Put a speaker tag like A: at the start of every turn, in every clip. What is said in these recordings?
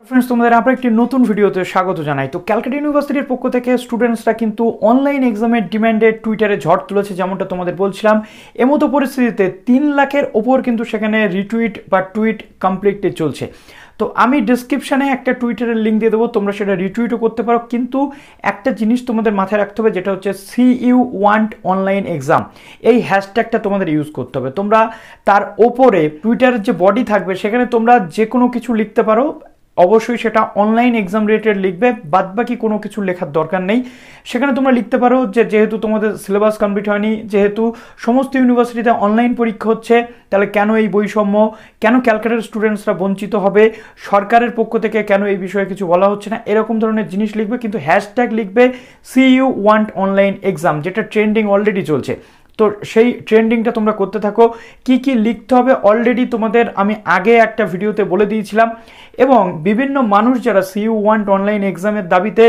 A: Friends तुम्हारे আমরা একটি নতুন ভিডিওতে স্বাগত জানাই। তো ক্যালকাটা ইউনিভার্সিটির পক্ষ থেকে স্টুডেন্টসরা কিন্তু অনলাইন এক্সামের ডিমান্ডে টুইটারে ঝড় তুলেছে, যেমনটা তোমাদের বলছিলাম। এমতো পরিস্থিতিতে 3 লাখের ওপর কিন্তু সেখানে রিটুইট বা টুইট কমপ্লিটলি চলছে। তো আমি ডেসক্রিপশানে একটা টুইটারের লিঙ্ক দিয়ে দেবো, তোমরা সেটা রিটুইটও করতে পারো। কিন্তু একটা জিনিস তোমাদের মাথায় রাখতে হবে, যেটা হচ্ছে CU ওয়ান্ট অনলাইন এক্সাম, এই হ্যাশট্যাগটা তোমাদের ইউজ করতে হবে। তোমরা তার ওপরে টুইটারের যে বডি থাকবে সেখানে তোমরা যে কোনো কিছু লিখতে পারো, অবশ্যই সেটা অনলাইন এক্সাম রিলেটেড লিখবে, বাদবাকি কোনো কিছু লেখার দরকার নেই। সেখানে তোমরা লিখতে পারো যে যেহেতু তোমাদের সিলেবাস কমপ্লিট হয়নি, যেহেতু সমস্ত ইউনিভার্সিটিতে অনলাইন পরীক্ষা হচ্ছে, তাহলে কেন এই বৈষম্য, কেন ক্যালকাটার স্টুডেন্টসরা বঞ্চিত হবে, সরকারের পক্ষ থেকে কেন এই বিষয়ে কিছু বলা হচ্ছে না, এরকম ধরনের জিনিস লিখবে। কিন্তু হ্যাশট্যাগ লিখবে CU ওয়ান্ট অনলাইন এক্সাম, যেটা ট্রেন্ডিং অলরেডি চলছে। তো সেই ট্রেন্ডিংটা তোমরা করতে থাকো। কি কি লিখতে হবে অলরেডি তোমাদের আমি আগে একটা ভিডিওতে বলে দিয়েছিলাম, এবং বিভিন্ন মানুষ যারা CU ওয়ান্ট অনলাইন এক্সামের দাবিতে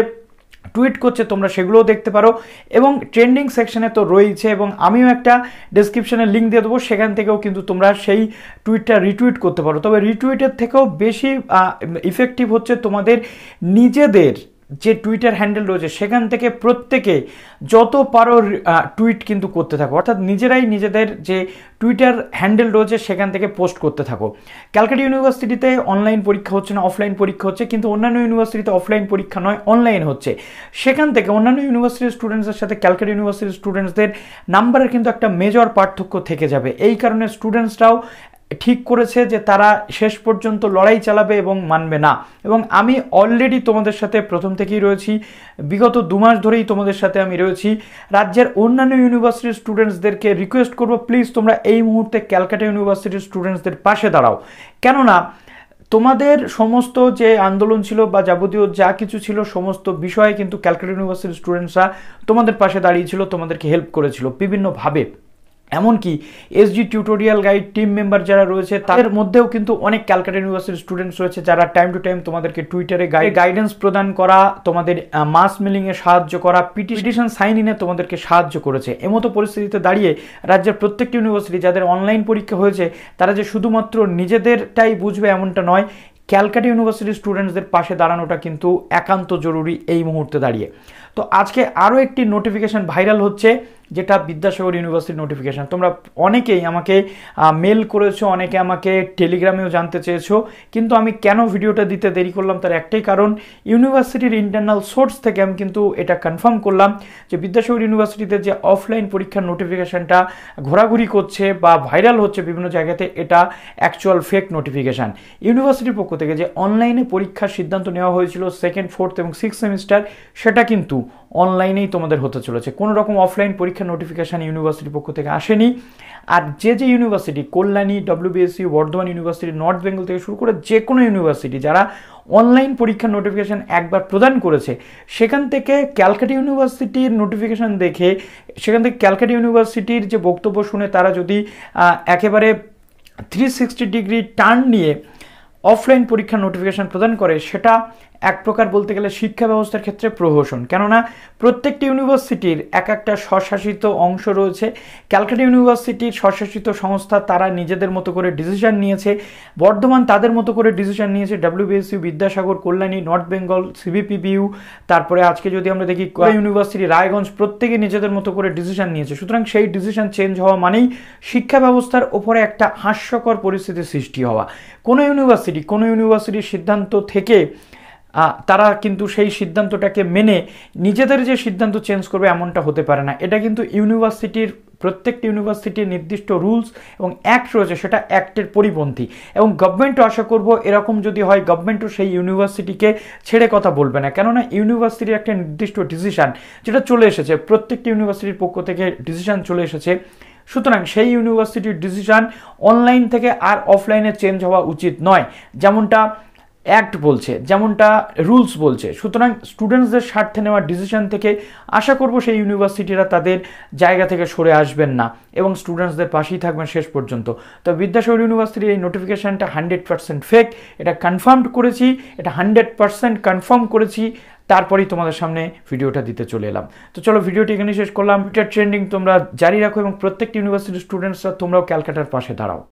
A: টুইট করছে তোমরা সেগুলোও দেখতে পারো, এবং ট্রেন্ডিং সেকশনে তো রয়েছে, এবং আমিও একটা ডেসক্রিপশনে লিঙ্ক দিয়ে দেবো, সেখান থেকেও কিন্তু তোমরা সেই টুইটটা রিটুইট করতে পারো। তবে রিটুইটের থেকেও বেশি ইফেক্টিভ হচ্ছে তোমাদের নিজেদের যে টুইটার হ্যান্ডেল রয়েছে সেখান থেকে প্রত্যেকে যত পারো টুইট কিন্তু করতে থাকো, অর্থাৎ নিজেরাই নিজেদের যে টুইটার হ্যান্ডেল রয়েছে সেখান থেকে পোস্ট করতে থাকো। ক্যালকাটা ইউনিভার্সিটিতে অনলাইন পরীক্ষা হচ্ছে না, অফলাইন পরীক্ষা হচ্ছে, কিন্তু অন্যান্য ইউনিভার্সিটিতে অফলাইন পরীক্ষা নয়, অনলাইন হচ্ছে। সেখান থেকে অন্যান্য ইউনিভার্সিটির স্টুডেন্টসের সাথে ক্যালকাটা ইউনিভার্সিটির স্টুডেন্টসদের নাম্বারের কিন্তু একটা মেজর পার্থক্য থেকে যাবে। এই কারণে স্টুডেন্টসরাও ঠিক করেছে যে তারা শেষ পর্যন্ত লড়াই চালাবে এবং মানবে না। এবং আমি অলরেডি তোমাদের সাথে প্রথম থেকেই রয়েছি, বিগত 2 মাস ধরেই তোমাদের সাথে আমি রয়েছি। রাজ্যের অন্যান্য ইউনিভার্সিটির স্টুডেন্টসদেরকে রিকোয়েস্ট করবো, প্লিজ তোমরা এই মুহূর্তে ক্যালকাটা ইউনিভার্সিটির স্টুডেন্টসদের পাশে দাঁড়াও। কেননা তোমাদের সমস্ত যে আন্দোলন ছিল বা যাবতীয় যা কিছু ছিল সমস্ত বিষয়ে কিন্তু ক্যালকাটা ইউনিভার্সিটির স্টুডেন্টসরা তোমাদের পাশে দাঁড়িয়েছিল, তোমাদেরকে হেল্প করেছিল বিভিন্নভাবে। এমনকি SG tutorial guide team member যারা রয়েছে তাদের মধ্যেও কিন্তু অনেক ক্যালকাটা ইউনিভার্সিটির স্টুডেন্টস রয়েছে যারা টাইম টু টাইম তোমাদেরকে টুইটারে গাইডেন্স প্রদান করা, তোমাদের মাস মেলিংয়ে সাহায্য করা, পিটিশন সাইন ইনে তোমাদেরকে সাহায্য করেছে। এমতো পরিস্থিতিতে দাঁড়িয়ে রাজ্যের প্রত্যেকটি ইউনিভার্সিটি যাদের অনলাইন পরীক্ষা হয়েছে তারা যে শুধুমাত্র নিজেদেরটাই বুঝবে এমনটা নয়, ক্যালকাটা ইউনিভার্সিটির স্টুডেন্টসদের পাশে দাঁড়ানোটা কিন্তু একান্ত জরুরি এই মুহূর্তে দাঁড়িয়ে। তো আজকে আরও একটি নোটিফিকেশান ভাইরাল হচ্ছে, যেটা বিদ্যাসাগর ইউনিভার্সিটির নোটিফিকেশান। তোমরা অনেকেই আমাকে মেল করেছো, অনেকে আমাকে টেলিগ্রামেও জানতে চেয়েছো, কিন্তু আমি কেন ভিডিওটা দিতে দেরি করলাম তার একটাই কারণ, ইউনিভার্সিটির ইন্টারনাল সোর্স থেকে আমি কিন্তু এটা কনফার্ম করলাম যে বিদ্যাসাগর ইউনিভার্সিটিতে যে অফলাইন পরীক্ষার নোটিফিকেশানটা ঘোরাঘুরি করছে বা ভাইরাল হচ্ছে বিভিন্ন জায়গাতে, এটা অ্যাকচুয়াল ফেক নোটিফিকেশান। ইউনিভার্সিটির পক্ষ থেকে যে অনলাইনে পরীক্ষার সিদ্ধান্ত নেওয়া হয়েছিল 2nd, 4th এবং 6th সেমিস্টার, সেটা কিন্তু অনলাইনেই তোমাদের হতে চলেছে। কোনো রকম অফলাইন পরীক্ষার নোটিফিকেশান ইউনিভার্সিটির পক্ষ থেকে আসেনি। আর যে university, Kalyani, WBSU, Bardhaman university, north Bengal থেকে শুরু করে যে কোনো ইউনিভার্সিটি যারা অনলাইন পরীক্ষার নোটিফিকেশান একবার প্রদান করেছে, সেখান থেকে ক্যালকাটা ইউনিভার্সিটির নোটিফিকেশান দেখে, সেখান থেকে ক্যালকাটা ইউনিভার্সিটির যে বক্তব্য শুনে তারা যদি একেবারে 360 ডিগ্রি টার্ন নিয়ে অফলাইন পরীক্ষার নোটিফিকেশান প্রদান করে, সেটা এক প্রকার বলতে গেলে শিক্ষা ব্যবস্থার ক্ষেত্রে প্রহসন। কেননা প্রত্যেকটি ইউনিভার্সিটির একটা স্বশাসিত অংশ রয়েছে। ক্যালকাটা ইউনিভার্সিটির স্বশাসিত সংস্থা, তারা নিজেদের মতো করে ডিসিশন নিয়েছে। বর্ধমান তাদের মতো করে ডিসিশন নিয়েছে, WBSU, Vidyasagar, Kalyani, north Bengal, CBPBU, তারপরে আজকে যদি আমরা দেখি ইউনিভার্সিটি, রায়গঞ্জ, প্রত্যেকে নিজেদের মতো করে ডিসিশন নিয়েছে। সুতরাং সেই ডিসিশন চেঞ্জ হওয়া মানেই শিক্ষা ব্যবস্থার ওপরে একটা হাস্যকর পরিস্থিতির সৃষ্টি হওয়া। কোনো ইউনিভার্সিটির সিদ্ধান্ত থেকে তারা কিন্তু সেই সিদ্ধান্তটাকে মেনে নিজেদের যে সিদ্ধান্ত চেঞ্জ করবে এমনটা হতে পারে না। এটা কিন্তু প্রত্যেকটি ইউনিভার্সিটির নির্দিষ্ট রুলস এবং অ্যাক্ট রয়েছে, সেটা অ্যাক্টের পরিপন্থী। এবং গভর্নমেন্টও আশা করব এরকম যদি হয়, গভর্নমেন্টও সেই ইউনিভার্সিটিকে ছেড়ে কথা বলবে না। কেননা ইউনিভার্সিটির একটা নির্দিষ্ট ডিসিশন যেটা চলে এসেছে, প্রত্যেকটি ইউনিভার্সিটির পক্ষ থেকে ডিসিশন চলে এসেছে। সুতরাং সেই ইউনিভার্সিটির ডিসিশন অনলাইন থেকে আর অফলাইনে চেঞ্জ হওয়া উচিত নয়, যেমনটা অ্যাক্ট বলছে, যেমনটা রুলস বলছে। সুতরাং স্টুডেন্টসদের স্বার্থে নেওয়া ডিসিশন থেকে আশা করব সেই ইউনিভার্সিটিরা তাদের জায়গা থেকে সরে আসবেন না এবং স্টুডেন্টসদের পাশেই থাকবেন শেষ পর্যন্ত। তো বিদ্যাসাগর ইউনিভার্সিটির এই নোটিফিকেশানটা 100% ফেক, এটা কনফার্ম করেছি, এটা 100% কনফার্ম করেছি, তারপরেই তোমাদের সামনে ভিডিওটা দিতে চলে এলাম। তো চলো ভিডিওটি এখানে শেষ করলাম। টুইটার ট্রেন্ডিং তোমরা জারি রাখো এবং প্রত্যেকটি ইউনিভার্সিটির স্টুডেন্টসরা তোমরাও ক্যালকাটার পাশে দাঁড়াও।